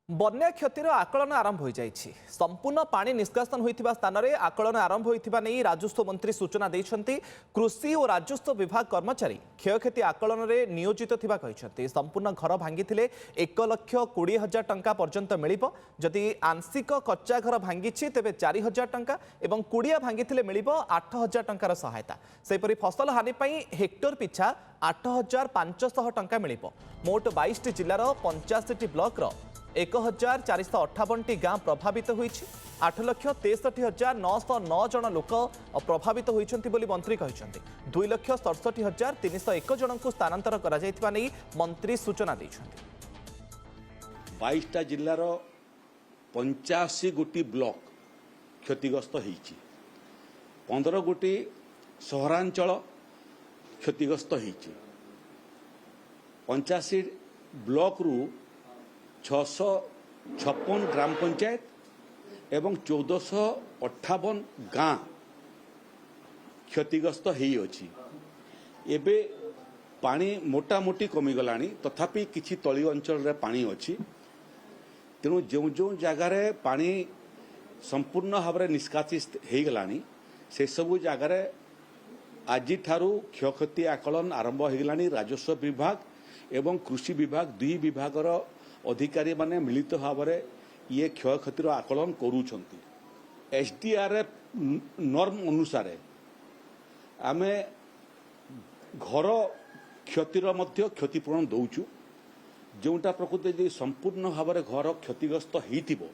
बन्या क्षतिर आकलन आरंभ हो जाइछि। संपूर्ण पानी निष्कासन होइथिबा स्थान रे आकलन आरंभ होइथिबा नै राजस्व मंत्री सूचना दैछन्ति। कृषि और राजस्व विभाग कर्मचारी क्षयक्षति आकलन रे नियोजित थिबा कहिसन्ति। संपूर्ण घर भांगिथिले 1,20,000 टंका पर्यंत मिलिबो। जदि आंशिक कच्चा घर भांगिछि तेबे 4,000 टंका एवं कुड़िया भांगिथिले मिलिबो 8,000 टंकार सहायता। सेपरि फसल हानि पई हेक्टर पिछा 8,500 टंका मिलिबो। मोट 22 जिल्लार 85 ब्लॉक रो 1,458 गाँ प्रभावित होइछि। 8,63,909 जन लोक प्रभावित होइछन्ति बोली मंत्री कहिसन्ति। 2,67,301 जन को स्थानांतर करा जायतिबा नै मंत्री सूचना दैछन्ति। 22टा जिल्लार 85 गोटी ब्लॉक क्षतिग्रस्त होइछि। 15 गोटी सहरांचल क्षतिग्रस्त होइछि। 85 ब्लॉक रु 656 ग्राम पंचायत एवं 1458 गाँ क्षतिग्रस्त होई अछि। एबे पानी मोटामोटी कमिगलानी, तथापि किछि तली अंचल रे पानी अछि। तेणु जो जो जगार पानी संपूर्ण भाव में निष्कासित हो गलानी से सबु जगार आज ठारू क्षयक्षति आकलन आरंभ हो गलानी। राजस्व विभाग एवं कृषि विभाग दुई विभागर अधिकारी माने मिलित भाव में ये क्षयक्षतिर आकलन करूछंती। एसडीआरएफ नॉर्म अनुसार आमे घर क्षतिर मध्य क्षतिपूरण दौचु। जोटा प्रकृति यदि संपूर्ण भाव में घर क्षतिग्रस्त होइथिबो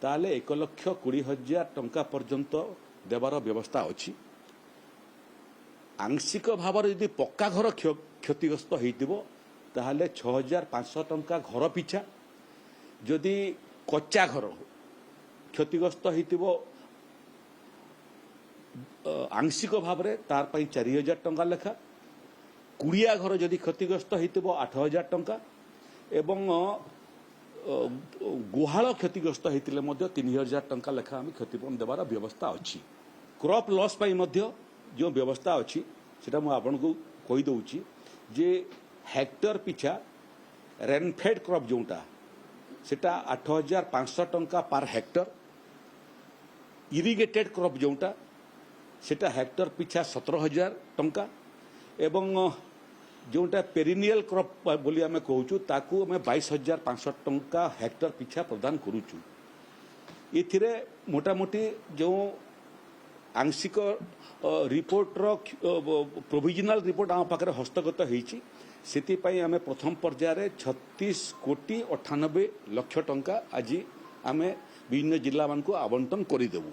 ताले 1,20,000 टंका पर्यंत देवार व्यवस्था अछि। आंशिक भाव में यदि पक्का घर क्षतिग्रस्त होइथिबो ताहले 6,500 टंका घर पिछा। जदि कच्चा घर क्षतिग्रस्त होइथिबो आंशिक भाव में तार पई 4,000 टंका लेखा। कुड़िया घर जदि क्षतिग्रस्त होइथिबो 8,000 टंका एवं गुहाल क्षतिग्रस्त होइतिले मध्य 3,000 टंका लेखा आम क्षतिपूरण देवार व्यवस्था अछि। क्रॉप लॉस पई मध्य जो व्यवस्था अछि सेटा मु आपनको कहि दउछि जे हेक्टर पिछा रेनफेड क्रॉप जोटा सेटा 8,500 टंका पर हेक्टर। इरिगेटेड क्रॉप जोटा सेटा हेक्टर पिछा 17,000 टंका एवं जोटा पेरिनियल क्रॉप बोली आमे कहूचु ताकू आमे 22,500 टंका हेक्टर पिछा प्रदान करूचु। एथिरे मोटामोटी जो आंशिक रिपोर्ट रो प्रोविजनल रिपोर्ट आम पाखे हस्तगत होइछि। सेतिपाई आमे प्रथम पर्याय 36,98,00,000 टंका आज आमे विभिन्न जिला मान को आवंटन करिदेबु।